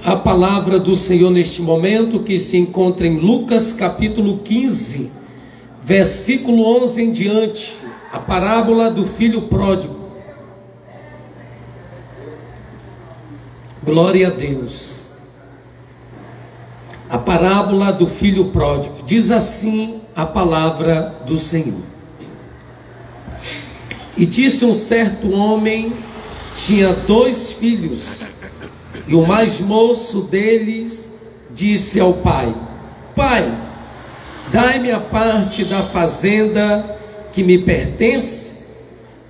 a palavra do Senhor neste momento, que se encontra em Lucas capítulo 15, versículo 11 em diante, a parábola do filho pródigo. Glória a Deus. A parábola do filho pródigo. Diz assim a palavra do Senhor. E disse um certo homem, tinha 2 filhos, e o mais moço deles disse ao pai: Pai, dai-me a parte da fazenda que me pertence.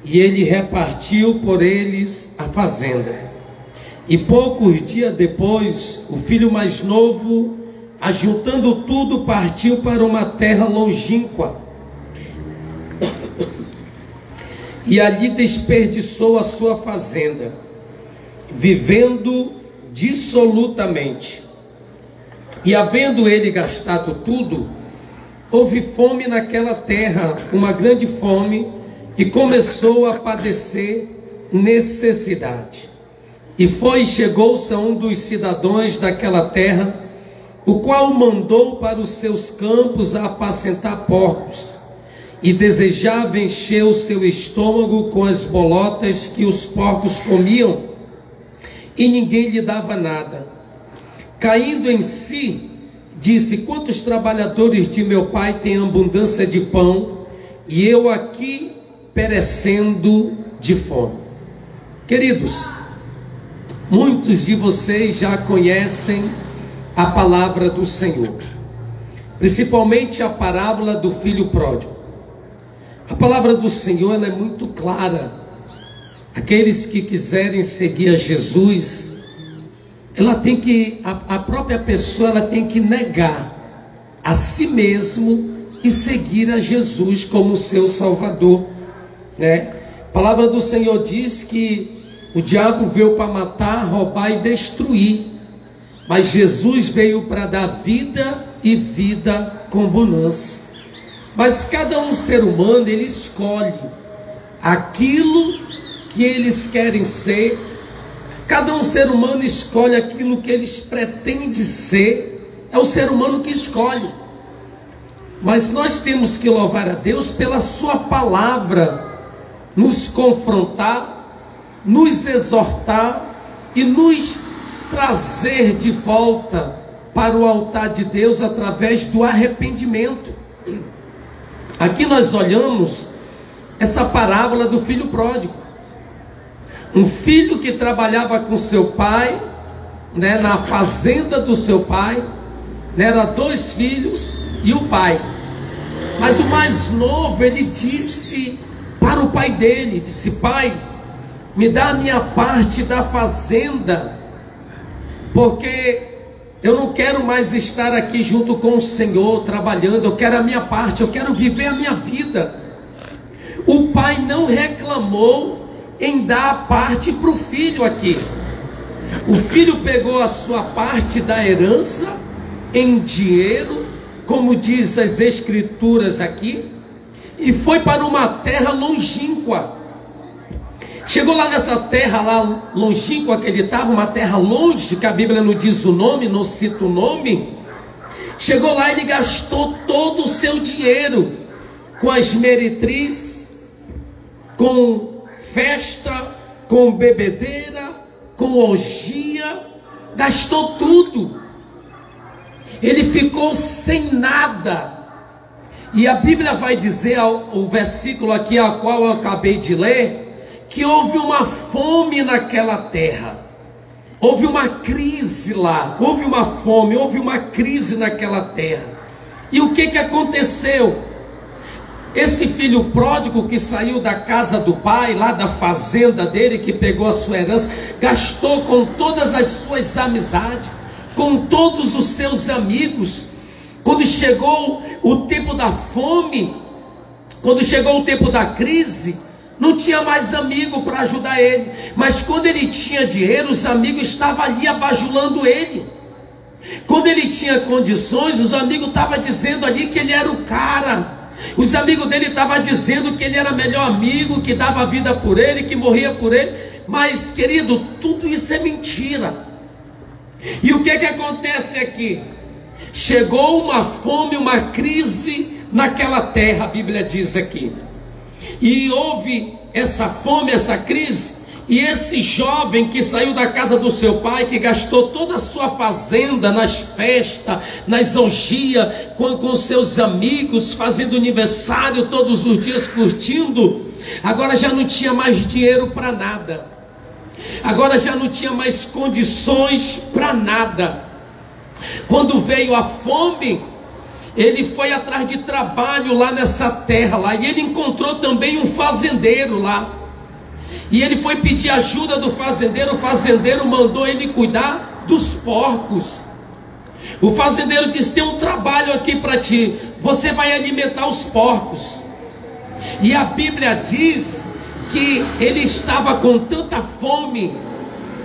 E ele repartiu por eles a fazenda. E poucos dias depois, o filho mais novo, ajuntando tudo, partiu para uma terra longínqua, e ali desperdiçou a sua fazenda, vivendo dissolutamente. E havendo ele gastado tudo, houve fome naquela terra, uma grande fome, e começou a padecer necessidade. E foi e chegou-se a um dos cidadãos daquela terra, o qual o mandou para os seus campos a apacentar porcos, e desejava encher o seu estômago com as bolotas que os porcos comiam, e ninguém lhe dava nada. Caindo em si, disse: Quantos trabalhadores de meu pai têm abundância de pão, e eu aqui perecendo de fome. Queridos, muitos de vocês já conhecem a palavra do Senhor, principalmente a parábola do filho pródigo. A palavra do Senhor, ela é muito clara. Aqueles que quiserem seguir a Jesus, ela tem que, a própria pessoa, ela tem que negar a si mesmo e seguir a Jesus como seu Salvador, né? A palavra do Senhor diz que o diabo veio para matar, roubar e destruir, mas Jesus veio para dar vida e vida com bonança. Mas cada um ser humano, ele escolhe aquilo que eles querem ser. Cada um ser humano escolhe aquilo que eles pretendem ser. É o ser humano que escolhe. Mas nós temos que louvar a Deus pela sua palavra, nos confrontar, nos exortar e nos trazer de volta para o altar de Deus através do arrependimento. Aqui nós olhamos essa parábola do filho pródigo. Um filho que trabalhava com seu pai, né, na fazenda do seu pai, né, eram 2 filhos e o pai. Mas o mais novo, ele disse para o pai dele, disse: Pai, me dá a minha parte da fazenda, porque eu não quero mais estar aqui junto com o Senhor trabalhando, eu quero a minha parte, eu quero viver a minha vida. O pai não reclamou em dar a parte para o filho aqui. O filho pegou a sua parte da herança em dinheiro, como diz as escrituras aqui, e foi para uma terra longínqua. Chegou lá nessa terra lá longínqua que ele estava, uma terra longe, que a Bíblia não diz o nome, não cita o nome. Chegou lá, ele gastou todo o seu dinheiro com as meretrizes, com festa, com bebedeira, com orgia, gastou tudo. Ele ficou sem nada. E a Bíblia vai dizer, o versículo aqui ao qual eu acabei de ler, que houve uma fome naquela terra, houve uma crise lá, houve uma fome, houve uma crise naquela terra. E o que aconteceu? Esse filho pródigo que saiu da casa do pai, lá da fazenda dele, que pegou a sua herança, gastou com todas as suas amizades, com todos os seus amigos. Quando chegou o tempo da fome, quando chegou o tempo da crise, não tinha mais amigo para ajudar ele. Mas quando ele tinha dinheiro, os amigos estavam ali abajulando ele. Quando ele tinha condições, os amigos estavam dizendo ali que ele era o cara. Os amigos dele estavam dizendo que ele era melhor amigo, que dava vida por ele, que morria por ele. Mas, querido, tudo isso é mentira. E o que acontece aqui? Chegou uma fome, uma crise naquela terra, a Bíblia diz aqui. E houve essa fome, essa crise, e esse jovem que saiu da casa do seu pai, que gastou toda a sua fazenda nas festas, nas orgias, com seus amigos, fazendo aniversário todos os dias, curtindo, agora já não tinha mais dinheiro para nada, agora já não tinha mais condições para nada. Quando veio a fome, ele foi atrás de trabalho lá nessa terra lá, e ele encontrou também um fazendeiro lá, e ele foi pedir ajuda do fazendeiro. O fazendeiro mandou ele cuidar dos porcos. O fazendeiro disse: tem um trabalho aqui para ti, você vai alimentar os porcos. E a Bíblia diz que ele estava com tanta fome,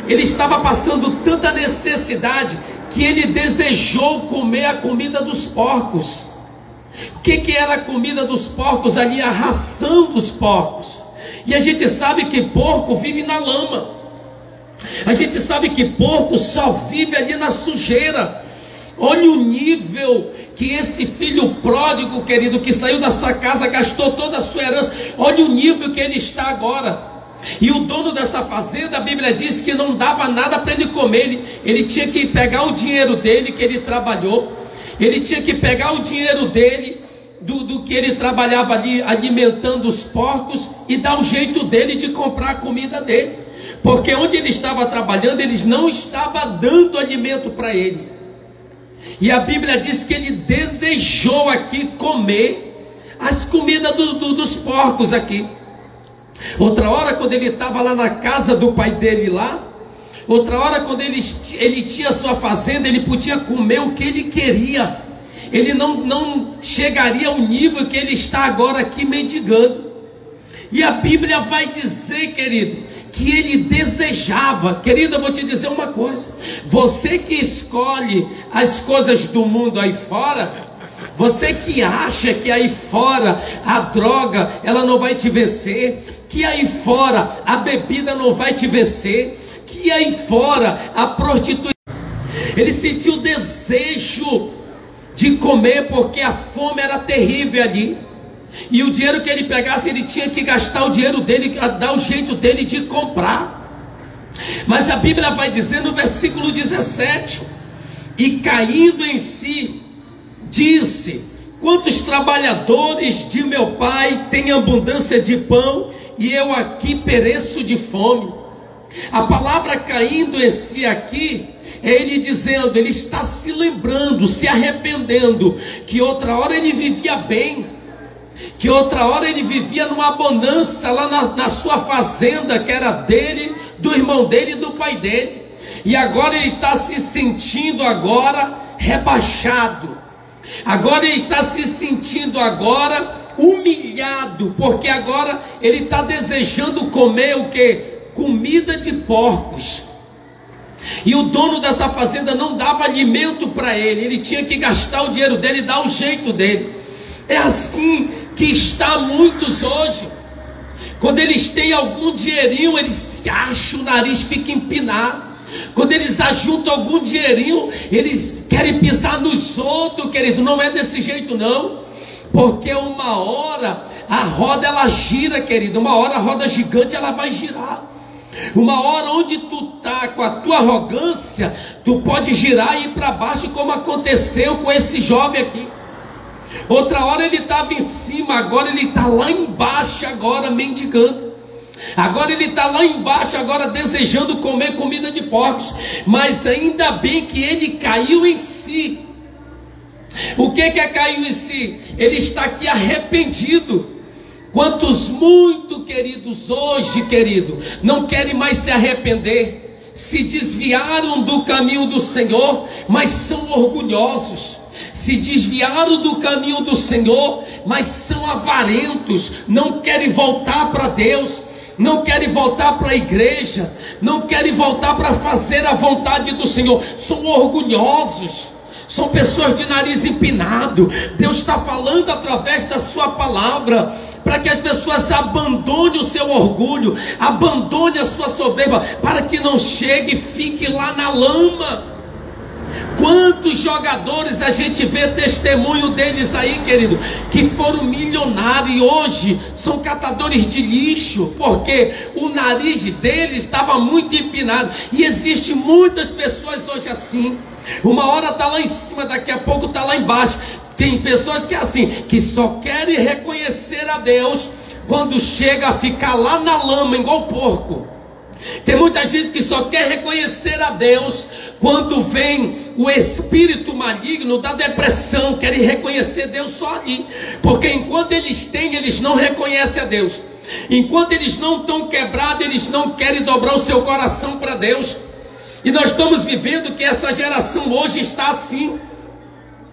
ele estava passando tanta necessidade, que ele desejou comer a comida dos porcos. O que era a comida dos porcos ali? A ração dos porcos. E a gente sabe que porco vive na lama, a gente sabe que porco só vive ali na sujeira. Olha o nível que esse filho pródigo, querido, que saiu da sua casa, gastou toda a sua herança, olha o nível que ele está agora. E o dono dessa fazenda, a Bíblia diz que não dava nada para ele comer. Ele tinha que pegar o dinheiro dele que ele trabalhou, ele tinha que pegar o dinheiro dele, do que ele trabalhava ali alimentando os porcos, e dar o jeito dele de comprar a comida dele, porque onde ele estava trabalhando, eles não estavam dando alimento para ele. E a Bíblia diz que ele desejou aqui comer as comidas dos porcos aqui. Outra hora, quando ele estava lá na casa do pai dele lá, outra hora, quando ele tinha sua fazenda, ele podia comer o que ele queria. Ele não chegaria ao nível que ele está agora aqui mendigando. E a Bíblia vai dizer, querido, que ele desejava. Querido, eu vou te dizer uma coisa: você que escolhe as coisas do mundo aí fora, você que acha que aí fora a droga ela não vai te vencer, que aí fora a bebida não vai te vencer, que aí fora a prostituição, ele sentiu desejo de comer, porque a fome era terrível ali, e o dinheiro que ele pegasse, ele tinha que gastar o dinheiro dele, dar o jeito dele de comprar. Mas a Bíblia vai dizer no versículo 17: e caindo em si, disse: quantos trabalhadores de meu pai têm abundância de pão, e eu aqui pereço de fome. A palavra caindo em si aqui é ele dizendo, ele está se lembrando, se arrependendo, que outra hora ele vivia bem, que outra hora ele vivia numa bonança lá na sua fazenda, que era dele, do irmão dele e do pai dele, e agora ele está se sentindo agora rebaixado, agora ele está se sentindo agora humilhado, porque agora ele está desejando comer o que? Comida de porcos. E o dono dessa fazenda não dava alimento para ele, ele tinha que gastar o dinheiro dele e dar o jeito dele. É assim que está muitos hoje. Quando eles têm algum dinheirinho, eles se acham, o nariz fica empinado. Quando eles ajuntam algum dinheirinho, eles querem pisar nos outros, querido. Não é desse jeito não, porque uma hora a roda ela gira, querido. Uma hora a roda gigante ela vai girar. Uma hora onde tu está com a tua arrogância, tu pode girar e ir para baixo, como aconteceu com esse jovem aqui. Outra hora ele estava em cima, agora ele está lá embaixo, agora mendigando. Agora ele está lá embaixo, agora desejando comer comida de porcos. Mas ainda bem que ele caiu em si. O que é caiu em si? Ele está aqui arrependido. Quantos muito queridos hoje, querido, não querem mais se arrepender, se desviaram do caminho do Senhor, mas são orgulhosos, se desviaram do caminho do Senhor, mas são avarentos, não querem voltar para Deus, não querem voltar para a igreja, não querem voltar para fazer a vontade do Senhor, são orgulhosos. São pessoas de nariz empinado. Deus está falando através da sua palavra, para que as pessoas abandonem o seu orgulho, abandonem a sua soberba, para que não chegue e fique lá na lama. Quantos jogadores a gente vê testemunho deles aí, querido, que foram milionários e hoje são catadores de lixo, porque o nariz deles estava muito empinado. E existe muitas pessoas hoje assim. Uma hora está lá em cima, daqui a pouco está lá embaixo. Tem pessoas que é assim, que só querem reconhecer a Deus quando chega a ficar lá na lama, igual porco. Tem muita gente que só quer reconhecer a Deus quando vem o espírito maligno da depressão. Querem reconhecer Deus só ali, porque enquanto eles têm, eles não reconhecem a Deus. Enquanto eles não estão quebrados, eles não querem dobrar o seu coração para Deus. E nós estamos vivendo que essa geração hoje está assim,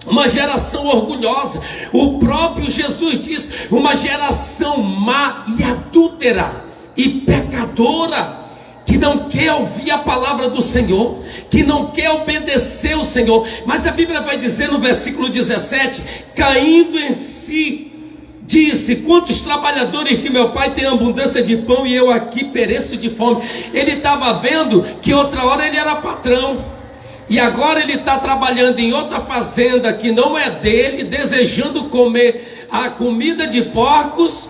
uma geração orgulhosa. O próprio Jesus diz, uma geração má e adúltera e pecadora, que não quer ouvir a palavra do Senhor, que não quer obedecer o Senhor. Mas a Bíblia vai dizer no versículo 17, caindo em si, disse, quantos trabalhadores de meu pai têm abundância de pão e eu aqui pereço de fome. Ele estava vendo que outra hora ele era patrão, e agora ele está trabalhando em outra fazenda que não é dele, desejando comer a comida de porcos,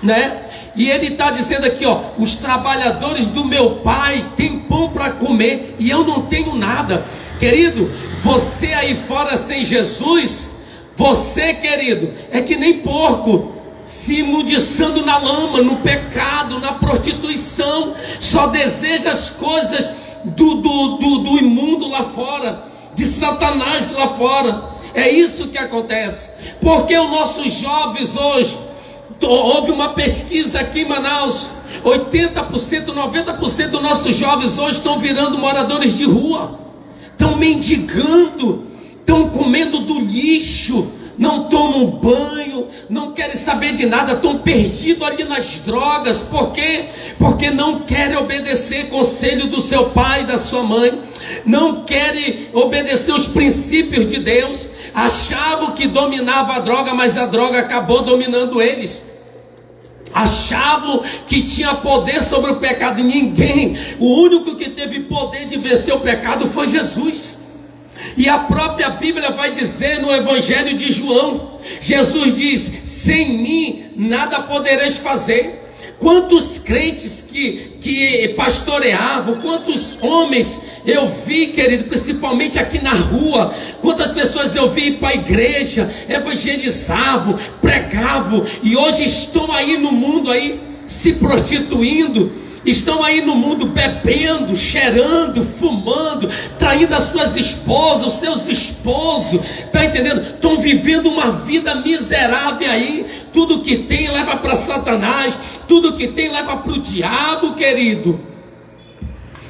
né? E ele está dizendo aqui, ó, os trabalhadores do meu pai têm pão para comer e eu não tenho nada. Querido, você aí fora sem Jesus, você, querido, é que nem porco, se imundiçando na lama, no pecado, na prostituição, só deseja as coisas do imundo lá fora, de Satanás lá fora. É isso que acontece. Porque os nossos jovens hoje, houve uma pesquisa aqui em Manaus, 80%, 90% dos nossos jovens hoje estão virando moradores de rua, estão mendigando, estão comendo do lixo, não tomam banho, não querem saber de nada, estão perdidos ali nas drogas. Por quê? Porque não querem obedecer conselho do seu pai e da sua mãe, não querem obedecer os princípios de Deus. Achavam que dominava a droga, mas a droga acabou dominando eles. Achavam que tinha poder sobre o pecado. Ninguém, o único que teve poder de vencer o pecado foi Jesus. E a própria Bíblia vai dizer no Evangelho de João, Jesus diz, sem mim nada podereis fazer. Quantos crentes que pastoreavam, quantos homens eu vi, querido, principalmente aqui na rua, quantas pessoas eu vi para a igreja, evangelizavam, pregavam, e hoje estão aí no mundo aí se prostituindo, estão aí no mundo bebendo, cheirando, fumando, traindo as suas esposas, os seus esposos, está entendendo? Estão vivendo uma vida miserável aí, tudo que tem leva para Satanás, tudo que tem leva para o diabo, querido.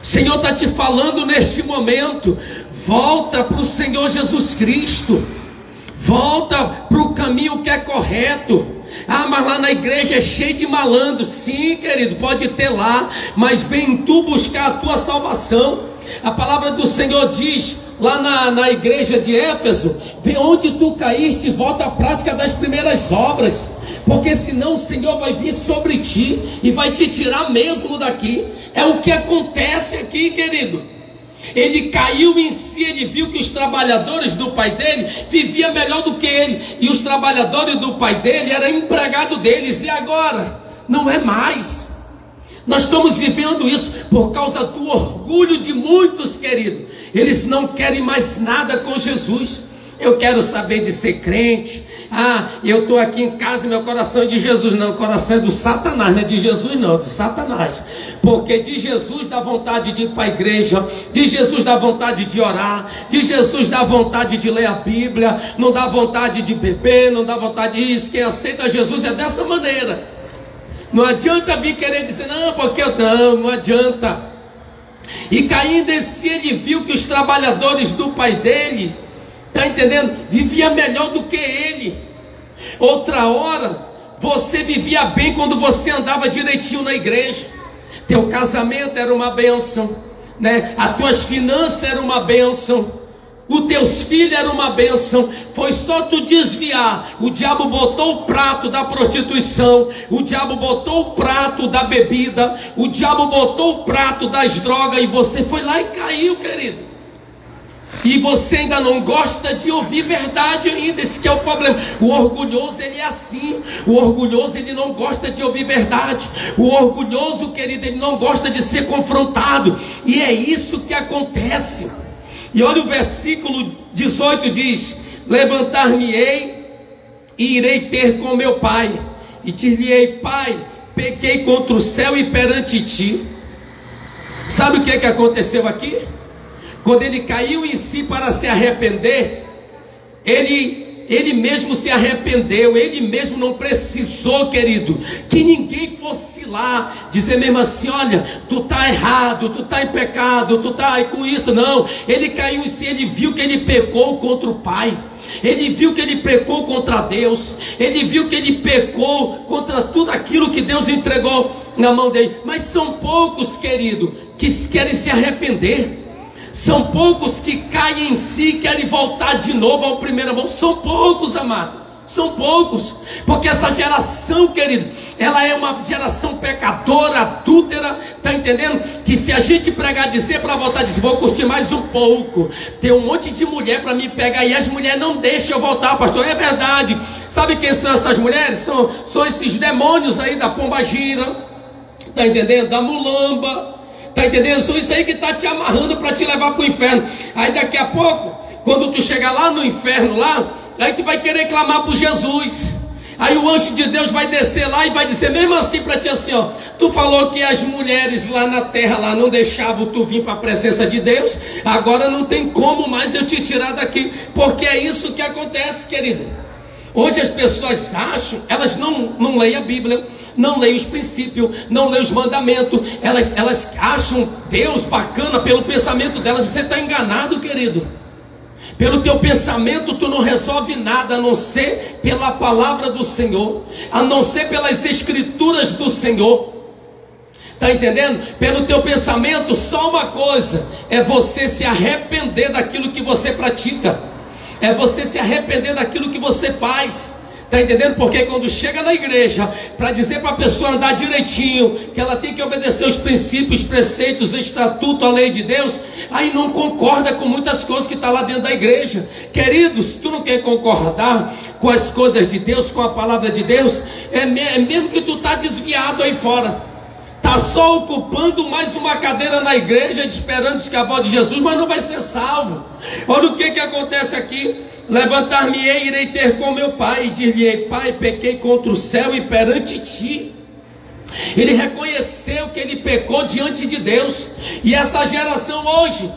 O Senhor está te falando neste momento, volta para o Senhor Jesus Cristo, volta para o caminho que é correto. Ah, mas lá na igreja é cheio de malandro. Sim, querido, pode ter lá, mas vem tu buscar a tua salvação. A palavra do Senhor diz lá na igreja de Éfeso, vê onde tu caíste, volta à prática das primeiras obras, porque senão o Senhor vai vir sobre ti e vai te tirar mesmo daqui. É o que acontece aqui, querido. Ele caiu em si, ele viu que os trabalhadores do pai dele viviam melhor do que ele, e os trabalhadores do pai dele eram empregados deles, e agora não é mais. Nós estamos vivendo isso por causa do orgulho de muitos, querido. Eles não querem mais nada com Jesus. Eu quero saber de ser crente. Ah, eu estou aqui em casa e meu coração é de Jesus. Não, o coração é do Satanás, não é de Jesus não, é de Satanás. Porque de Jesus dá vontade de ir para a igreja, de Jesus dá vontade de orar, de Jesus dá vontade de ler a Bíblia, não dá vontade de beber, não dá vontade de isso. Quem aceita Jesus é dessa maneira. Não adianta vir querer dizer, não, porque eu não adianta. E caindo em si, ele viu que os trabalhadores do pai dele, está entendendo? Vivia melhor do que ele. Outra hora, você vivia bem quando você andava direitinho na igreja. Teu casamento era uma bênção, né? As tuas finanças eram uma bênção, os teus filhos eram uma bênção. Foi só tu desviar, o diabo botou o prato da prostituição, o diabo botou o prato da bebida, o diabo botou o prato das drogas, e você foi lá e caiu, querido. E você ainda não gosta de ouvir verdade ainda. Esse que é o problema. O orgulhoso, ele é assim. O orgulhoso, ele não gosta de ouvir verdade. O orgulhoso, querido, ele não gosta de ser confrontado. E é isso que acontece. E olha o versículo 18 diz: levantar-me-ei e irei ter com meu pai, e dir-lhe-ei: pai, pequei contra o céu e perante ti. Sabe o que aconteceu aqui? Quando ele caiu em si para se arrepender, ele mesmo se arrependeu. Ele mesmo não precisou, querido, que ninguém fosse lá dizer mesmo assim: olha, tu está errado, tu está em pecado, tu está com isso. Não, ele caiu em si, ele viu que ele pecou contra o Pai, ele viu que ele pecou contra Deus, ele viu que ele pecou contra tudo aquilo que Deus entregou na mão dele. Mas são poucos, querido, que querem se arrepender. São poucos que caem em si e querem voltar de novo ao primeiro amor. São poucos, amado. São poucos. Porque essa geração, querido, ela é uma geração pecadora, adúltera. Está entendendo? Que se a gente pregar, dizer para voltar, dizer: vou curtir mais um pouco. Tem um monte de mulher para me pegar e as mulheres não deixam eu voltar, pastor. É verdade. Sabe quem são essas mulheres? São esses demônios aí da pombagira. Está entendendo? Da mulamba. Está entendendo? São isso aí que está te amarrando para te levar para o inferno. Aí daqui a pouco, quando tu chegar lá no inferno lá, aí tu vai querer clamar por Jesus. Aí o anjo de Deus vai descer lá e vai dizer mesmo assim para ti assim: ó, tu falou que as mulheres lá na terra lá não deixavam tu vir para a presença de Deus, agora não tem como mais eu te tirar daqui. Porque é isso que acontece, querido. Hoje as pessoas acham, elas não leem a Bíblia, não leem os princípios, não leem os mandamentos, elas acham Deus bacana pelo pensamento delas. Você está enganado, querido. Pelo teu pensamento tu não resolve nada, a não ser pela palavra do Senhor, a não ser pelas escrituras do Senhor. Está entendendo? Pelo teu pensamento, só uma coisa: é você se arrepender daquilo que você pratica, é você se arrepender daquilo que você faz. Está entendendo? Porque quando chega na igreja para dizer para a pessoa andar direitinho, que ela tem que obedecer os princípios, preceitos, o estatuto, a lei de Deus, aí não concorda com muitas coisas que está lá dentro da igreja. Queridos, se tu não quer concordar com as coisas de Deus, com a palavra de Deus, é mesmo que tu está desviado aí fora, está só ocupando mais uma cadeira na igreja, esperando a voz de Jesus, mas não vai ser salvo. Olha o que acontece aqui: levantar-me-ei e irei ter com meu pai, e dir-lhe-ei: pai, pequei contra o céu e perante ti. Ele reconheceu que ele pecou diante de Deus. E essa geração hoje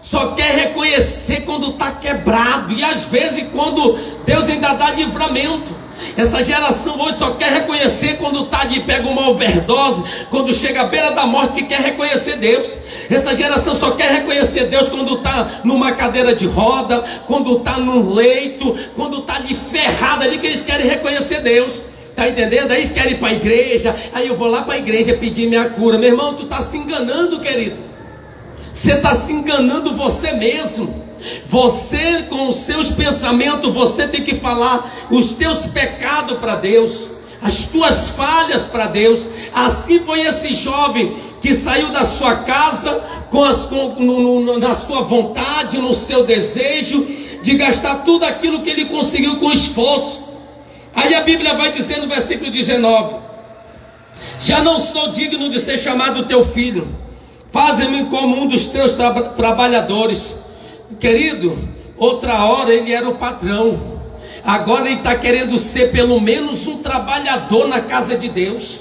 só quer reconhecer quando está quebrado, e às vezes quando Deus ainda dá livramento. Essa geração hoje só quer reconhecer quando está ali, pega uma overdose, quando chega à beira da morte, que quer reconhecer Deus. Essa geração só quer reconhecer Deus quando está numa cadeira de roda, quando está num leito, quando está ali ferrado ali, que eles querem reconhecer Deus. Está entendendo? Aí eles querem ir para a igreja, aí eu vou lá para a igreja pedir minha cura. Meu irmão, tu está se enganando, querido. Você está se enganando você mesmo. Você, com os seus pensamentos, você tem que falar os teus pecados para Deus, as tuas falhas para Deus. Assim foi esse jovem que saiu da sua casa na sua vontade, no seu desejo de gastar tudo aquilo que ele conseguiu com esforço. Aí a Bíblia vai dizer no versículo 19: já não sou digno de ser chamado teu filho, faze-me como um dos teus trabalhadores. Querido, outra hora ele era o patrão, agora ele está querendo ser pelo menos um trabalhador na casa de Deus.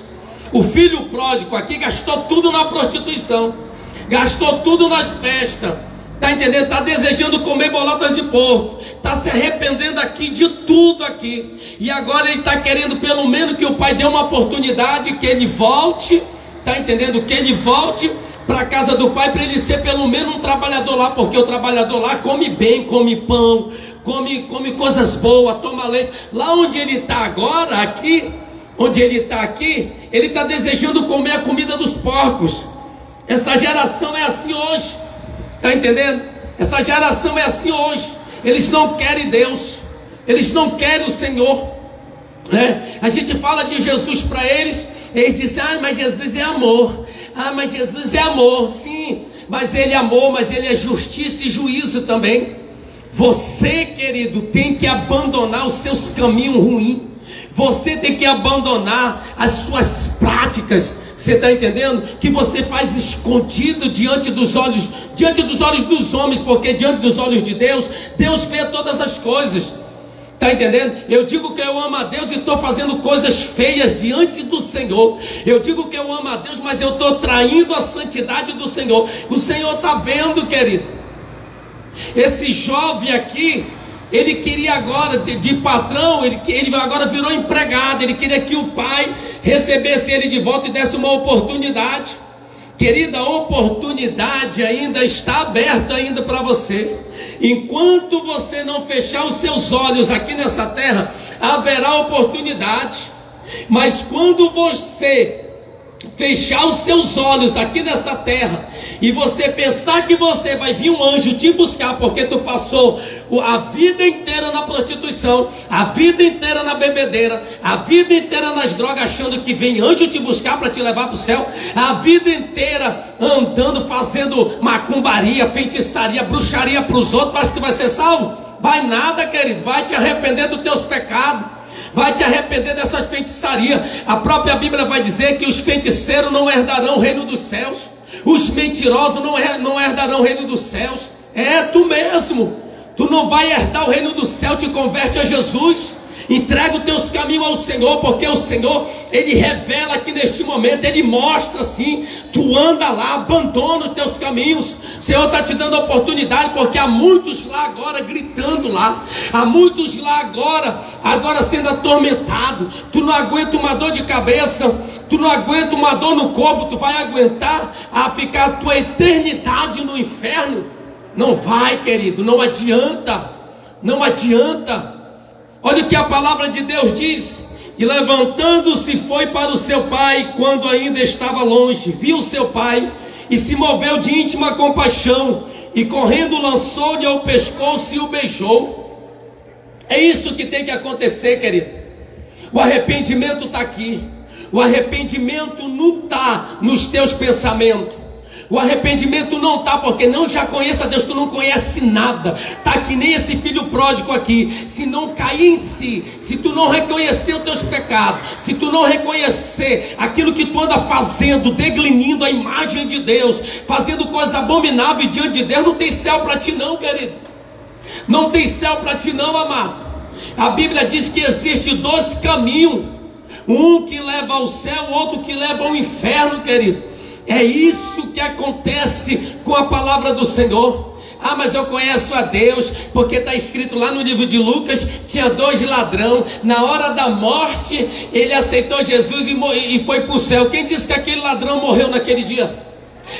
O filho pródigo aqui gastou tudo na prostituição, gastou tudo nas festas, está entendendo? Está desejando comer bolotas de porco, está se arrependendo aqui de tudo aqui, e agora ele está querendo pelo menos que o pai dê uma oportunidade, que ele volte, está entendendo? Que ele volte para a casa do pai, para ele ser pelo menos um trabalhador lá, porque o trabalhador lá come bem, come pão, come coisas boas, toma leite. Lá onde ele está agora, aqui, onde ele está aqui, ele está desejando comer a comida dos porcos. Essa geração é assim hoje, está entendendo? Essa geração é assim hoje. Eles não querem Deus, eles não querem o Senhor, né? A gente fala de Jesus para eles, eles dizem: ah, mas Jesus é amor. Ah, mas Jesus é amor. Sim, mas Ele é amor, mas Ele é justiça e juízo também. Você, querido, tem que abandonar os seus caminhos ruins. Você tem que abandonar as suas práticas. Você está entendendo? Que você faz escondido diante dos olhos dos homens, porque diante dos olhos de Deus, Deus vê todas as coisas. Está entendendo? Eu digo que eu amo a Deus e estou fazendo coisas feias diante do Senhor. Eu digo que eu amo a Deus, mas eu estou traindo a santidade do Senhor. O Senhor está vendo, querido. Esse jovem aqui, ele queria agora, de patrão, ele agora virou empregado. Ele queria que o pai recebesse ele de volta e desse uma oportunidade. Querida, a oportunidade ainda está aberta ainda para você. Enquanto você não fechar os seus olhos aqui nessa terra, haverá oportunidade. Mas quando você fechar os seus olhos aqui nessa terra e você pensar que você vai vir um anjo te buscar porque tu passou a vida inteira na prostituição, a vida inteira na bebedeira, a vida inteira nas drogas, achando que vem anjo te buscar para te levar para o céu, a vida inteira andando, fazendo macumbaria, feitiçaria, bruxaria para os outros, parece que vai ser salvo? Vai nada, querido. Vai te arrepender dos teus pecados, vai te arrepender dessas feitiçarias. A própria Bíblia vai dizer que os feiticeiros não herdarão o reino dos céus, os mentirosos não herdarão o reino dos céus. É tu mesmo. Tu não vai herdar o reino do céu. Te converte a Jesus, entrega os teus caminhos ao Senhor, porque o Senhor, Ele revela aqui neste momento, Ele mostra assim, tu anda lá, abandona os teus caminhos. O Senhor está te dando a oportunidade, porque há muitos lá agora gritando lá, há muitos lá agora sendo atormentados. Tu não aguenta uma dor de cabeça, tu não aguenta uma dor no corpo, tu vai aguentar a ficar a tua eternidade no inferno? Não vai, querido, não adianta, não adianta. Olha o que a palavra de Deus diz: e levantando-se foi para o seu pai, quando ainda estava longe, viu seu pai e se moveu de íntima compaixão, e correndo lançou-lhe ao pescoço e o beijou. É isso que tem que acontecer, querido. O arrependimento está aqui. O arrependimento não está nos teus pensamentos. O arrependimento não está porque não já conheça Deus, tu não conhece nada. Está que nem esse filho pródigo aqui. Se não cair em si, se tu não reconhecer os teus pecados, se tu não reconhecer aquilo que tu anda fazendo, deglinindo a imagem de Deus, fazendo coisa abominável diante de Deus, não tem céu para ti não, querido. Não tem céu para ti não, amado. A Bíblia diz que existe 2 caminhos, um que leva ao céu, outro que leva ao inferno, querido. É isso que acontece com a palavra do Senhor. Ah, mas eu conheço a Deus, porque está escrito lá no livro de Lucas, tinha 2 ladrões, na hora da morte, ele aceitou Jesus e foi para o céu. Quem disse que aquele ladrão morreu naquele dia?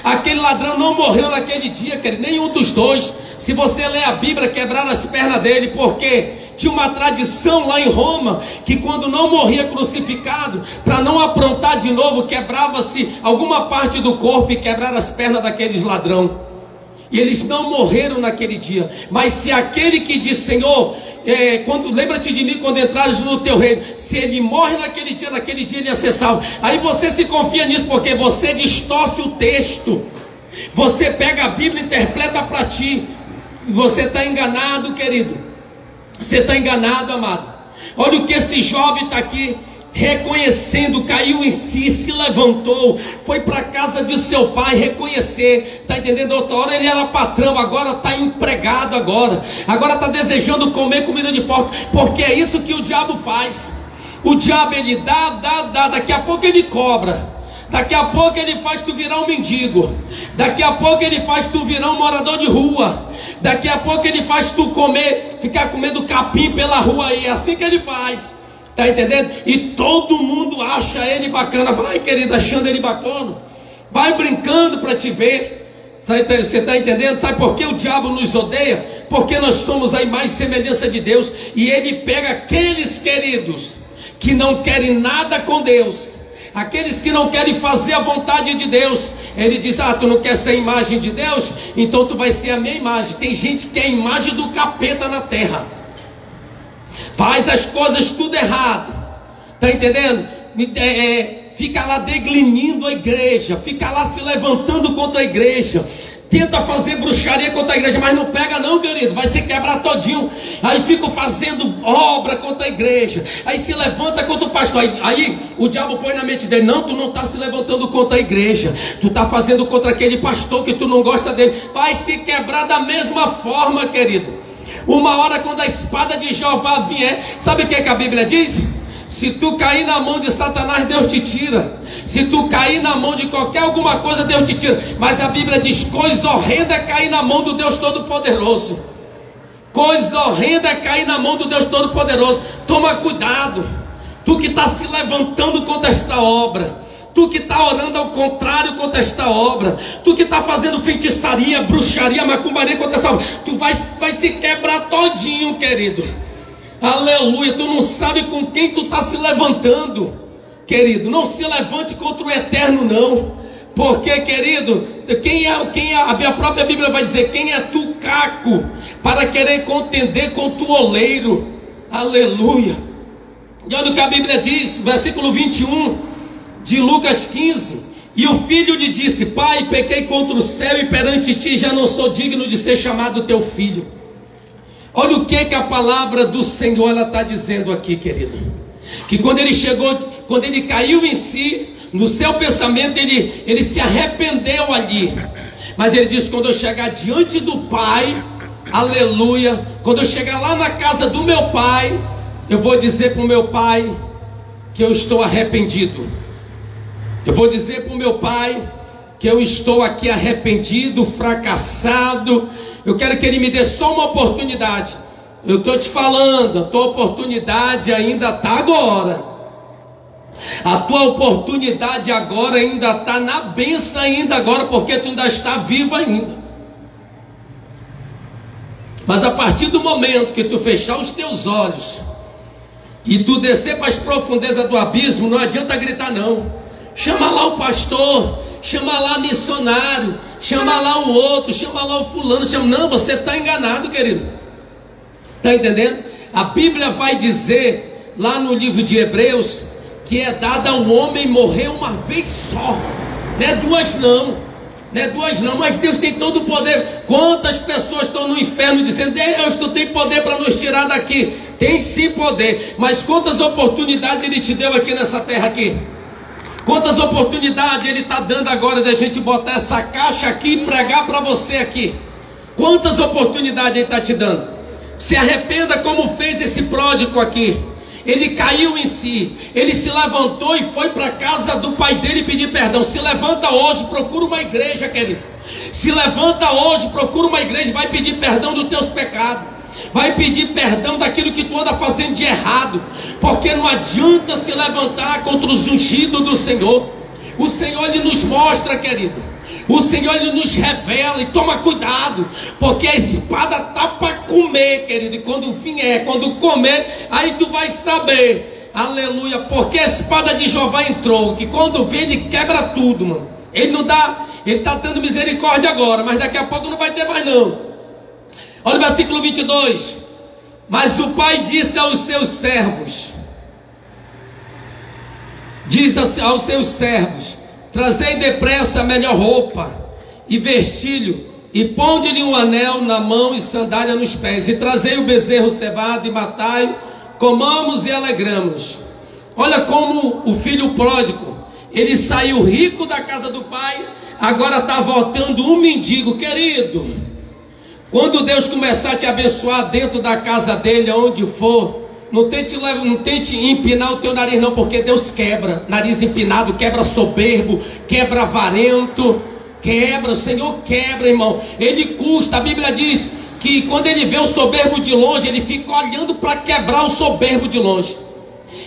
Aquele ladrão não morreu naquele dia, querido, nenhum dos 2. Se você ler a Bíblia, quebraram as pernas dele, porque tinha uma tradição lá em Roma, que quando não morria crucificado, para não aprontar de novo, quebrava-se alguma parte do corpo e quebraram as pernas daqueles ladrões. E eles não morreram naquele dia. Mas se aquele que diz: Senhor, lembra-te de mim quando entrares no teu reino, se ele morre naquele dia ele ia ser salvo. Aí você se confia nisso, porque você distorce o texto. Você pega a Bíblia e interpreta para ti. Você está enganado, querido. Você está enganado, amado. Olha o que esse jovem está aqui reconhecendo, caiu em si, se levantou, foi para a casa de seu pai reconhecer. Está entendendo? Outra hora ele era patrão, agora está empregado, agora está desejando comer comida de porco, porque é isso que o diabo faz. O diabo, ele dá, daqui a pouco ele cobra. Daqui a pouco ele faz tu virar um mendigo. Daqui a pouco ele faz tu virar um morador de rua. Daqui a pouco ele faz tu ficar comendo capim pela rua aí. É assim que ele faz. Tá entendendo? E todo mundo acha ele bacana. Vai, querido, achando ele bacana. Vai brincando para te ver. Você está entendendo? Sabe por que o diabo nos odeia? Porque nós somos a imagem e semelhança de Deus. E ele pega aqueles, queridos, que não querem nada com Deus, aqueles que não querem fazer a vontade de Deus. Ele diz: ah, tu não quer ser a imagem de Deus? Então tu vai ser a minha imagem. Tem gente que é a imagem do capeta na terra, faz as coisas tudo errado. Está entendendo? Fica lá deglinindo a igreja, fica lá se levantando contra a igreja, tenta fazer bruxaria contra a igreja, mas não pega não, querido, vai se quebrar todinho. Aí ficam fazendo obra contra a igreja, aí se levanta contra o pastor, aí o diabo põe na mente dele: não, tu não está se levantando contra a igreja, tu está fazendo contra aquele pastor que tu não gosta dele. Vai se quebrar da mesma forma, querido. Uma hora, quando a espada de Jeová vier, sabe o que a Bíblia diz? Se tu cair na mão de Satanás, Deus te tira. Se tu cair na mão de qualquer alguma coisa, Deus te tira. Mas a Bíblia diz: coisa horrenda é cair na mão do Deus Todo-Poderoso. Coisa horrenda é cair na mão do Deus Todo-Poderoso. Toma cuidado. Tu que está se levantando contra esta obra, tu que está orando ao contrário contra esta obra, tu que está fazendo feitiçaria, bruxaria, macumbaria contra essa obra, tu vai se quebrar todinho, querido. Aleluia. Tu não sabe com quem tu está se levantando, querido. Não se levante contra o eterno, não. Porque, querido, a minha própria Bíblia vai dizer: quem é tu, caco, para querer contender com tu, oleiro? Aleluia. E olha o que a Bíblia diz, versículo 21 de Lucas 15: e o filho lhe disse: pai, pequei contra o céu e perante ti já não sou digno de ser chamado teu filho. Olha o que a palavra do Senhor está dizendo aqui, querido. Que quando ele chegou, quando ele caiu em si, no seu pensamento, ele se arrependeu ali. Mas ele disse: quando eu chegar diante do Pai, aleluia, quando eu chegar lá na casa do meu Pai, eu vou dizer para o meu Pai que eu estou arrependido. Eu vou dizer para o meu Pai que eu estou aqui arrependido, fracassado. Eu quero que Ele me dê só uma oportunidade. Eu estou te falando, a tua oportunidade ainda está agora. A tua oportunidade agora ainda está na bênção ainda agora, porque tu ainda está vivo ainda. Mas a partir do momento que tu fechar os teus olhos e tu descer para as profundezas do abismo, não adianta gritar não. Chama lá o pastor, chama lá missionário, chama lá o outro, chama lá o fulano, não, você está enganado, querido. Está entendendo? A Bíblia vai dizer lá no livro de Hebreus que é dado ao homem morrer uma vez só. Não é duas não, não é duas não, mas Deus tem todo o poder. Quantas pessoas estão no inferno dizendo: Deus, tu tem poder para nos tirar daqui? Tem sim poder, mas quantas oportunidades Ele te deu aqui nessa terra aqui? Quantas oportunidades Ele está dando agora da gente botar essa caixa aqui e pregar para você aqui? Quantas oportunidades Ele está te dando? Se arrependa como fez esse pródigo aqui. Ele caiu em si, ele se levantou e foi para a casa do pai dele pedir perdão. Se levanta hoje, procura uma igreja, querido. Se levanta hoje, procura uma igreja, vai pedir perdão dos teus pecados. Vai pedir perdão daquilo que tu anda fazendo de errado. Porque não adianta se levantar contra os ungidos do Senhor. O Senhor, Ele nos mostra, querido. O Senhor, Ele nos revela. E toma cuidado, porque a espada está para comer, querido. E quando vier, quando comer, aí tu vai saber, aleluia, porque a espada de Jeová entrou. Que quando vem, Ele quebra tudo, mano. Ele não dá, Ele está tendo misericórdia agora, mas daqui a pouco não vai ter mais não. Olha o versículo 22. Mas o pai disse aos seus servos, aos seus servos: trazei depressa a melhor roupa e vestilho, e ponde-lhe um anel na mão e sandália nos pés, e trazei o bezerro cevado e matai-o, comamos e alegramos. Olha como o filho pródigo, ele saiu rico da casa do pai, agora está voltando um mendigo. Querido, quando Deus começar a te abençoar dentro da casa dele, aonde for, não tente empinar o teu nariz não, porque Deus quebra nariz empinado, quebra soberbo, quebra avarento, quebra, o Senhor quebra, irmão. Ele custa, a Bíblia diz que quando ele vê o soberbo de longe, ele fica olhando para quebrar o soberbo de longe.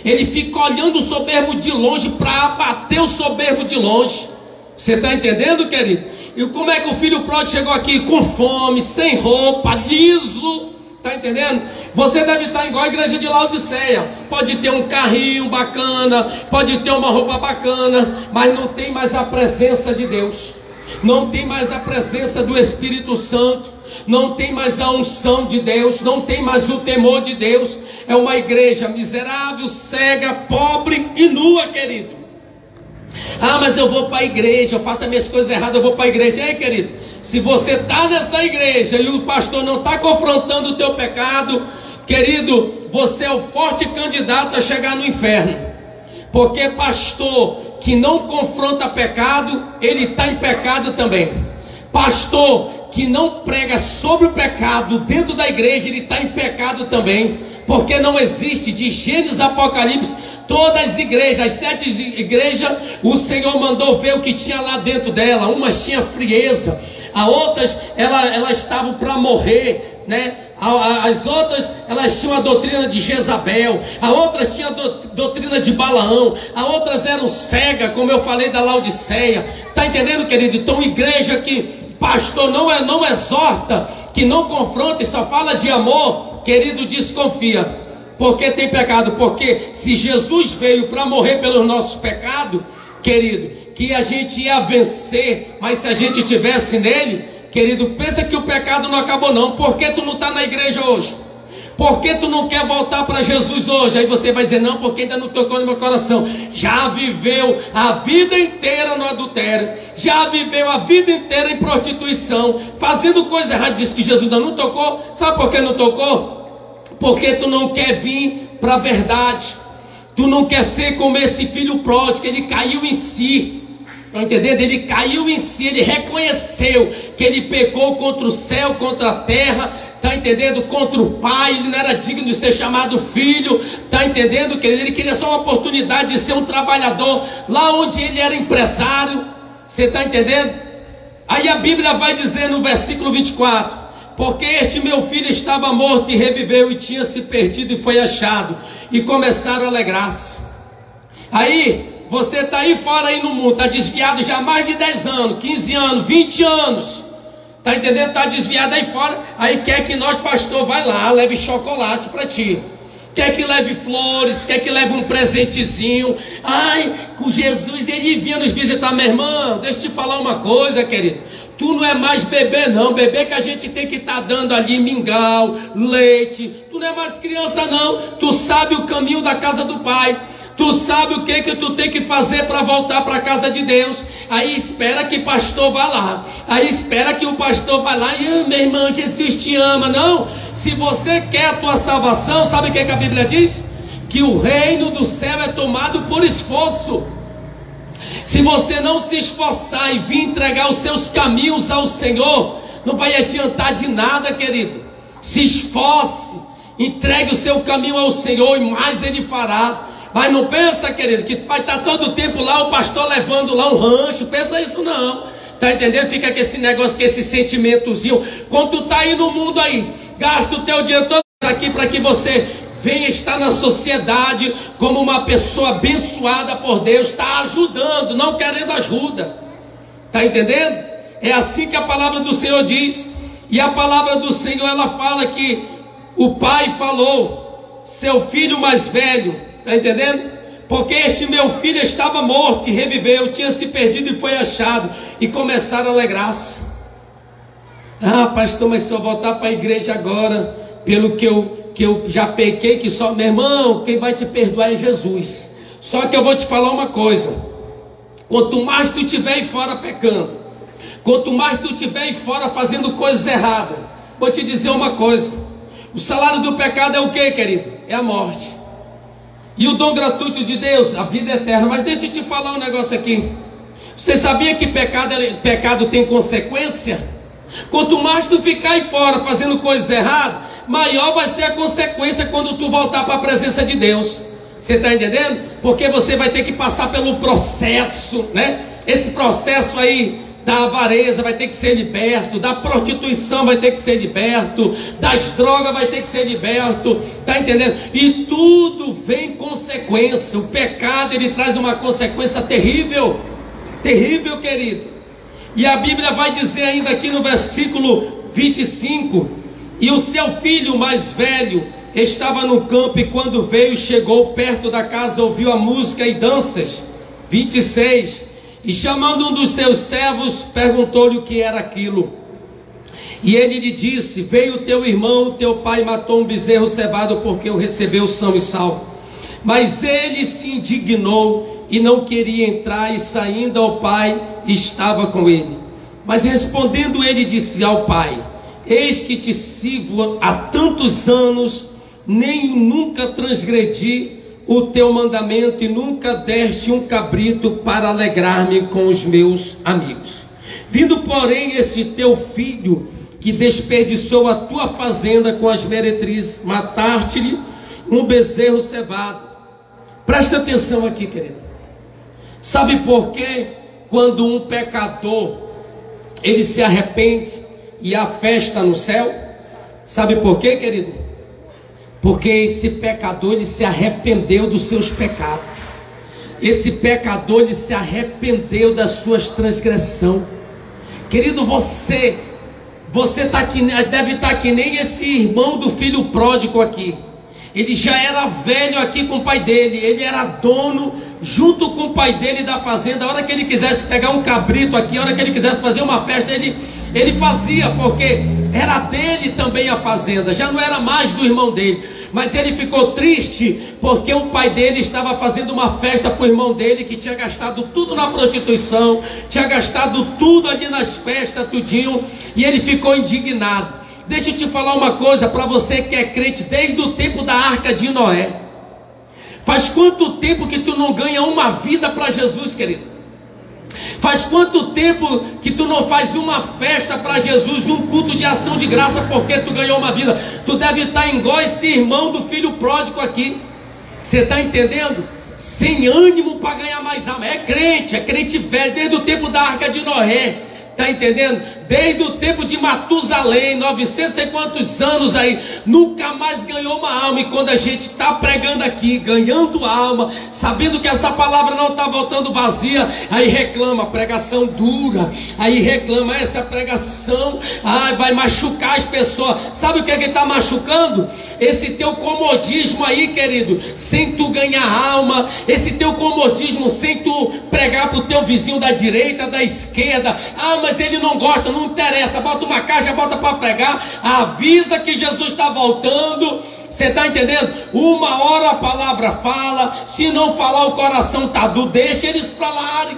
Ele fica olhando o soberbo de longe para abater o soberbo de longe. Você está entendendo, querido? E como é que o filho pródigo chegou aqui? Com fome, sem roupa, liso. Está entendendo? Você deve estar igual a igreja de Laodiceia. Pode ter um carrinho bacana, pode ter uma roupa bacana, mas não tem mais a presença de Deus. Não tem mais a presença do Espírito Santo. Não tem mais a unção de Deus. Não tem mais o temor de Deus. É uma igreja miserável, cega, pobre e nua, querido. Ah, mas eu vou para a igreja, eu faço as minhas coisas erradas, eu vou para a igreja. Ei, querido, Se você está nessa igreja e o pastor não está confrontando o teu pecado, querido, você é o forte candidato a chegar no inferno. Porque pastor que não confronta pecado, ele está em pecado também. Pastor que não prega sobre o pecado dentro da igreja, ele está em pecado também. Porque não existe, de Gênesis a Apocalipse, todas as igrejas, as 7 igrejas, o Senhor mandou ver o que tinha lá dentro dela. Umas tinham frieza, as outras elas estavam para morrer, né? As outras elas tinham a doutrina de Jezabel, as outras tinham a doutrina de Balaão, as outras eram cegas, como eu falei da Laodiceia. Está entendendo, querido? Então igreja que pastor não exorta, que não confronta e só fala de amor, querido, desconfia. Porque tem pecado. Porque se Jesus veio para morrer pelos nossos pecados, querido, que a gente ia vencer, mas se a gente tivesse nele, querido, pensa que o pecado não acabou não. Por que tu não está na igreja hoje? Por que tu não quer voltar para Jesus hoje? Aí você vai dizer, não, porque ainda não tocou no meu coração. Já viveu a vida inteira no adultério, já viveu a vida inteira em prostituição, fazendo coisa errada. Diz que Jesus ainda não tocou. Sabe por que não tocou? Porque tu não quer vir para a verdade. Tu não quer ser como esse filho pródigo. Ele caiu em si. Estão entendendo? Ele caiu em si. Ele reconheceu que ele pecou contra o céu, contra a terra. Está entendendo? Contra o pai. Ele não era digno de ser chamado filho. Está entendendo, querido? Ele queria só uma oportunidade de ser um trabalhador lá onde ele era empresário. Você está entendendo? Aí a Bíblia vai dizer no versículo 24: porque este meu filho estava morto e reviveu, e tinha se perdido e foi achado. E começaram a alegrar-se. Aí, você está aí fora aí no mundo, está desviado já há mais de 10 anos, 15 anos, 20 anos. Está entendendo? Está desviado aí fora. Aí quer que nós, pastor, vai lá, leve chocolate para ti. Quer que leve flores, quer que leve um presentezinho. Ai, com Jesus ele vinha nos visitar. Meu irmão, deixa eu te falar uma coisa, querido. Tu não é mais bebê não. Bebê que a gente tem que estar dando ali mingau, leite. Tu não é mais criança não. Tu sabe o caminho da casa do pai. Tu sabe o que tu tem que fazer para voltar para a casa de Deus. Aí espera que o pastor vá lá. Aí espera que o pastor vá lá. E meu irmão, Jesus te ama. Não. Se você quer a tua salvação, sabe o que a Bíblia diz? Que o reino do céu é tomado por esforço. Se você não se esforçar e vir entregar os seus caminhos ao Senhor, não vai adiantar de nada, querido. Se esforce, entregue o seu caminho ao Senhor e mais Ele fará. Mas não pensa, querido, que vai estar todo o tempo lá o pastor levando lá um rancho. Pensa isso não. Tá entendendo? Fica com esse negócio, com esse sentimentozinho. Quando tu tá aí no mundo aí, gasta o teu dinheiro todo aqui para que você venha estar na sociedade como uma pessoa abençoada por Deus. Está ajudando, não querendo ajuda. Está entendendo? É assim que a palavra do Senhor diz. E a palavra do Senhor, ela fala que o pai falou, seu filho mais velho, está entendendo? Porque este meu filho estava morto e reviveu, tinha se perdido e foi achado. E começaram a alegrar-se. Ah, pastor, mas se eu voltar para a igreja agora, pelo que eu já pequei, que só, meu irmão, quem vai te perdoar é Jesus. Só que eu vou te falar uma coisa: quanto mais tu estiver aí fora pecando, quanto mais tu estiver aí fora fazendo coisas erradas, vou te dizer uma coisa: o salário do pecado é o que, querido? É a morte. E o dom gratuito de Deus, a vida eterna. Mas deixa eu te falar um negócio aqui. Você sabia que pecado tem consequência? Quanto mais tu ficar aí fora fazendo coisas erradas, maior vai ser a consequência quando tu voltar para a presença de Deus. Você está entendendo? Porque você vai ter que passar pelo processo, né? Esse processo aí da avareza vai ter que ser liberto, da prostituição vai ter que ser liberto, das drogas vai ter que ser liberto. Está entendendo? E tudo vem consequência. O pecado, ele traz uma consequência terrível. Terrível, querido. E a Bíblia vai dizer ainda aqui no versículo 25: e o seu filho mais velho estava no campo, e quando veio, chegou perto da casa, ouviu a música e danças. 26. E chamando um dos seus servos, perguntou-lhe o que era aquilo. E ele lhe disse: veio teu irmão, teu pai matou um bezerro cevado, porque o recebeu são e salvo. Mas ele se indignou e não queria entrar, e saindo ao pai, estava com ele. Mas respondendo ele disse ao pai: eis que te sirvo há tantos anos, nem nunca transgredi o teu mandamento, e nunca deste um cabrito para alegrar-me com os meus amigos. Vindo, porém, esse teu filho, que desperdiçou a tua fazenda com as meretrizes, matar-te-lhe um bezerro cevado. Presta atenção aqui, querido. Sabe por quê? Quando um pecador, ele se arrepende e há festa no céu? Sabe por quê, querido? Porque esse pecador, ele se arrependeu dos seus pecados. Esse pecador, ele se arrependeu das suas transgressões. Querido, você tá aqui, deve estar que nem esse irmão do filho pródigo aqui. Ele já era velho aqui com o pai dele. Ele era dono junto com o pai dele da fazenda. A hora que ele quisesse pegar um cabrito aqui, a hora que ele quisesse fazer uma festa, ele fazia, porque era dele também a fazenda, já não era mais do irmão dele. Mas ele ficou triste porque o pai dele estava fazendo uma festa para o irmão dele, que tinha gastado tudo na prostituição, tinha gastado tudo ali nas festas, tudinho, e ele ficou indignado. Deixa eu te falar uma coisa para você que é crente desde o tempo da Arca de Noé. Faz quanto tempo que tu não ganha uma vida para Jesus, querido? Faz quanto tempo que tu não faz uma festa para Jesus, um culto de ação de graça porque tu ganhou uma vida? Tu deve estar igual esse irmão do filho pródigo aqui. Você está entendendo? Sem ânimo para ganhar mais alma. É crente velho, desde o tempo da Arca de Noé. Está entendendo? Desde o tempo de Matusalém, 900 e quantos anos aí, nunca mais ganhou uma alma. E quando a gente está pregando aqui, ganhando alma, sabendo que essa palavra não está voltando vazia, aí reclama, pregação dura, aí reclama, essa pregação vai machucar as pessoas. Sabe o que está machucando? Esse teu comodismo aí, querido, sem tu ganhar alma, esse teu comodismo sem tu pregar para o teu vizinho da direita, da esquerda. Mas ele não gosta, não interessa, bota uma caixa, bota para pregar, avisa que Jesus está voltando. Você está entendendo? Uma hora a palavra fala, se não falar o coração está duro, deixa eles falarem.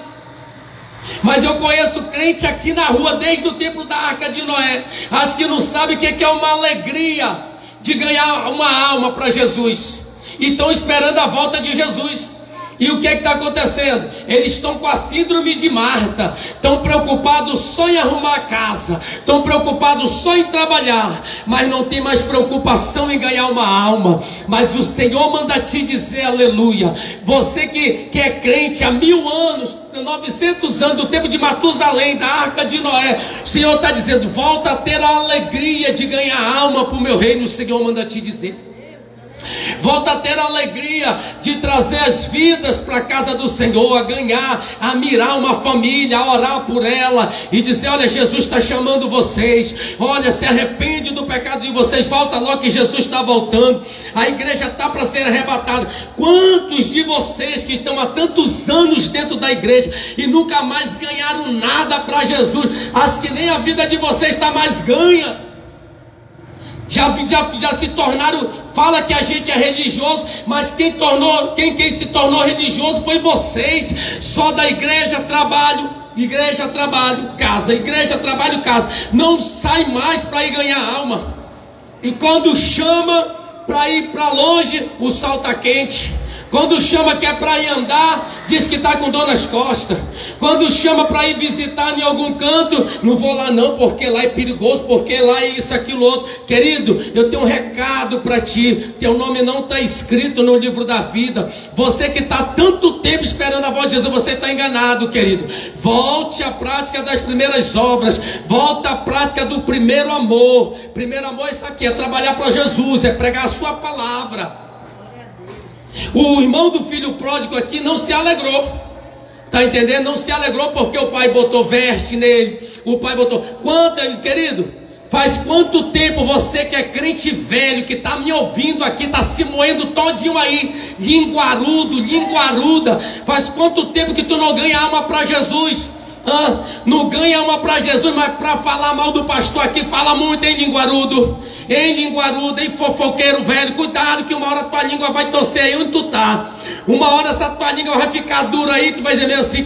Mas eu conheço crente aqui na rua desde o tempo da Arca de Noé, acho que não sabe o que é uma alegria de ganhar uma alma para Jesus, e estão esperando a volta de Jesus. E o que está acontecendo? Eles estão com a síndrome de Marta, estão preocupados só em arrumar a casa, estão preocupados só em trabalhar, mas não tem mais preocupação em ganhar uma alma. Mas o Senhor manda te dizer, aleluia, você que é crente há 1000 anos, 900 anos, do tempo de Matusalém, da Arca de Noé, o Senhor está dizendo, volta a ter a alegria de ganhar alma para o meu reino. O Senhor manda te dizer, volta a ter a alegria de trazer as vidas para a casa do Senhor, a ganhar, a mirar uma família, a orar por ela e dizer, olha, Jesus está chamando vocês, olha, se arrepende do pecado de vocês, volta logo que Jesus está voltando, a igreja está para ser arrebatada. Quantos de vocês que estão há tantos anos dentro da igreja e nunca mais ganharam nada para Jesus, acho que nem a vida de vocês está mais ganha? Já se tornaram, fala que a gente é religioso, mas quem se tornou religioso foi vocês. Só da igreja, trabalho, casa, igreja, trabalho, casa, não sai mais para ir ganhar alma. E quando chama para ir para longe, o sol está quente. Quando chama que é para ir andar, diz que está com dor nas costas. Quando chama para ir visitar em algum canto, não vou lá não, porque lá é perigoso, porque lá é isso, aquilo, outro. Querido, eu tenho um recado para ti. Teu nome não está escrito no livro da vida. Você que está tanto tempo esperando a voz de Jesus, você está enganado, querido. Volte à prática das primeiras obras. Volta à prática do primeiro amor. Primeiro amor é isso aqui, é trabalhar para Jesus, é pregar a sua palavra. O irmão do filho pródigo aqui não se alegrou, está entendendo? Não se alegrou porque o pai botou veste nele, o pai botou, querido, faz quanto tempo você que é crente velho, que está me ouvindo aqui, está se moendo todinho aí, linguaruda, faz quanto tempo que tu não ganha alma para Jesus? Não ganha alma para Jesus, mas para falar mal do pastor aqui, fala muito em linguarudo, em fofoqueiro velho. Cuidado que uma hora tua língua vai torcer aí onde tu tá. Uma hora essa tua língua vai ficar dura aí, tu vai dizer meio assim,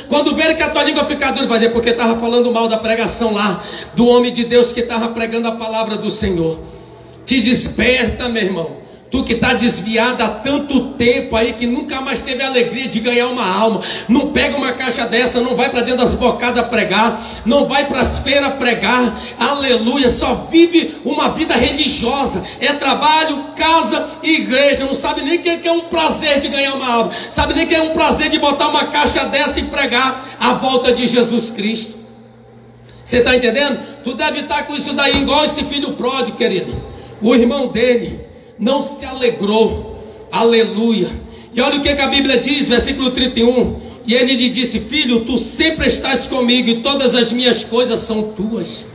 quando ver que a tua língua ficar dura, vai dizer, porque estava falando mal da pregação lá, do homem de Deus que estava pregando a palavra do Senhor. Te desperta, meu irmão. Tu que está desviado há tanto tempo aí, que nunca mais teve a alegria de ganhar uma alma. Não pega uma caixa dessa, não vai para dentro das bocadas pregar, não vai para as feiras pregar, aleluia, só vive uma vida religiosa, é trabalho, casa e igreja, não sabe nem o que é um prazer de ganhar uma alma, sabe nem o que é um prazer de botar uma caixa dessa e pregar a volta de Jesus Cristo. Você está entendendo? Tu deve estar com isso daí, igual esse filho pródigo, querido. O irmão dele não se alegrou, aleluia. E olha o que a Bíblia diz, versículo 31. E ele lhe disse: filho, tu sempre estás comigo, e todas as minhas coisas são tuas.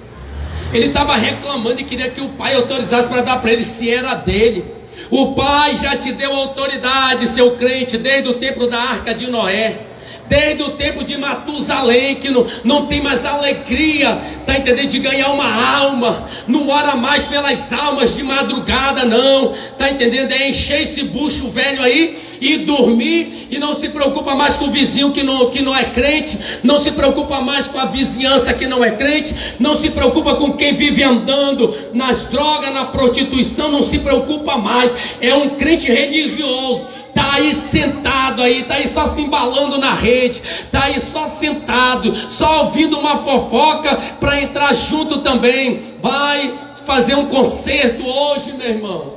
Ele estava reclamando e queria que o pai autorizasse para dar para ele, se era dele. O pai já te deu autoridade, seu crente, desde o tempo da arca de Noé, desde o tempo de Matusalém, que não tem mais alegria, tá entendendo, de ganhar uma alma, não ora mais pelas almas de madrugada, não, tá entendendo, é encher esse bucho velho aí e dormir, e não se preocupa mais com o vizinho que não é crente, não se preocupa mais com a vizinhança que não é crente, não se preocupa com quem vive andando nas drogas, na prostituição, não se preocupa mais, é um crente religioso. Está aí sentado aí, está aí só se embalando na rede, está aí só sentado, só ouvindo uma fofoca para entrar junto também. Vai fazer um concerto hoje, meu irmão.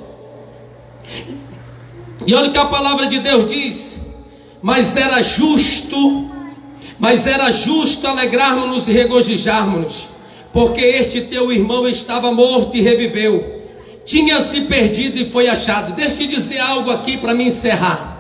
E olha o que a palavra de Deus diz: mas era justo alegrarmos-nos e regozijarmos-nos, porque este teu irmão estava morto e reviveu, tinha se perdido e foi achado. Deixa eu te dizer algo aqui para me encerrar.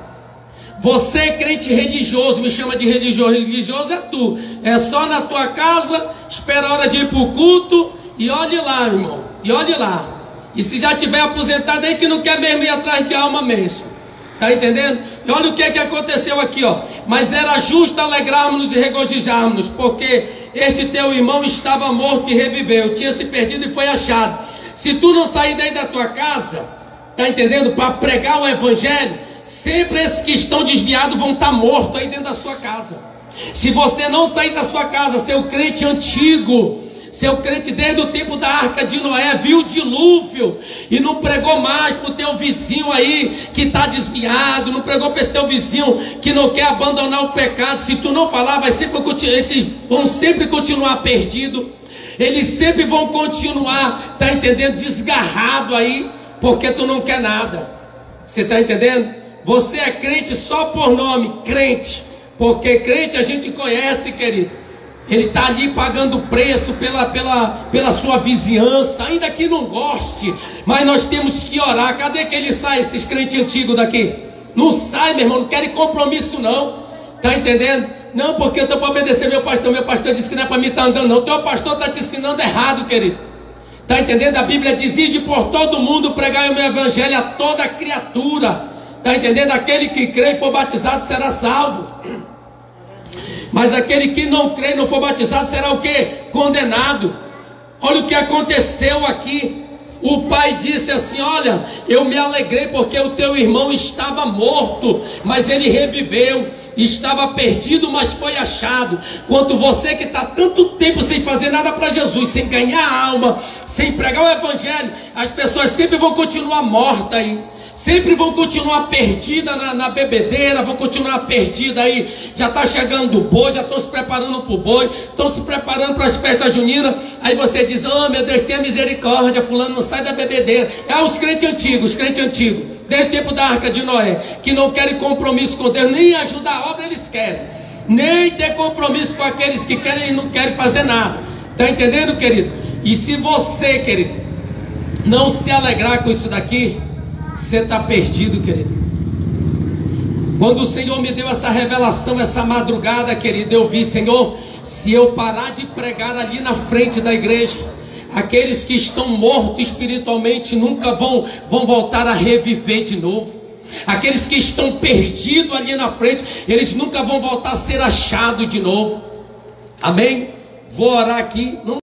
Você, crente religioso, me chama de religioso. Religioso é tu. É só na tua casa, espera a hora de ir para o culto e olhe lá, irmão. E olhe lá. E se já tiver aposentado aí, que não quer mesmo ir atrás de alma mesmo. Está entendendo? E olha o que aconteceu aqui, ó. Mas era justo alegrarmos-nos e regozijarmos, porque este teu irmão estava morto e reviveu, tinha se perdido e foi achado. Se tu não sair daí da tua casa, tá entendendo? Para pregar o evangelho, sempre esses que estão desviados vão estar mortos aí dentro da sua casa. Se você não sair da sua casa, seu crente antigo, seu crente desde o tempo da arca de Noé, viu o dilúvio e não pregou mais para o teu vizinho aí que está desviado, não pregou para esse teu vizinho que não quer abandonar o pecado. Se tu não falar, esses vão sempre continuar perdidos. Eles sempre vão continuar, tá entendendo, desgarrado aí, porque tu não quer nada. Você tá entendendo? Você é crente só por nome, crente, porque crente a gente conhece, querido. Ele está ali pagando preço pela sua vizinhança, ainda que não goste, mas nós temos que orar. Cadê que ele sai, esses crentes antigos daqui? Não sai, meu irmão, não querem compromisso não, tá entendendo? Não, porque eu estou para obedecer meu pastor disse que não é para mim estar andando não, teu pastor está te ensinando errado, querido, está entendendo? A Bíblia diz: ide por todo mundo, pregai o meu evangelho a toda criatura, está entendendo? Aquele que crê e for batizado será salvo, mas aquele que não crê e não for batizado será o que? Condenado. Olha o que aconteceu aqui. O pai disse assim: olha, eu me alegrei porque o teu irmão estava morto, mas ele reviveu. Estava perdido, mas foi achado. Quanto você que está tanto tempo sem fazer nada para Jesus, sem ganhar alma, sem pregar o evangelho, as pessoas sempre vão continuar mortas aí, sempre vão continuar perdidas na bebedeira, vão continuar perdidas aí. Já está chegando o boi, já estão se preparando para o boi, estão se preparando para as festas juninas. Aí você diz: oh meu Deus, tenha misericórdia, fulano não sai da bebedeira. É os crentes antigos, desde o tempo da arca de Noé, que não querem compromisso com Deus, nem ajudar a obra eles querem, nem ter compromisso com aqueles que querem e não querem fazer nada. Está entendendo, querido? E se você, querido, não se alegrar com isso daqui, você está perdido, querido. Quando o Senhor me deu essa revelação, essa madrugada, querido, eu vi: Senhor, se eu parar de pregar ali na frente da igreja, aqueles que estão mortos espiritualmente nunca vão voltar a reviver de novo. Aqueles que estão perdidos ali na frente, eles nunca vão voltar a ser achados de novo. Amém? Vou orar aqui. Não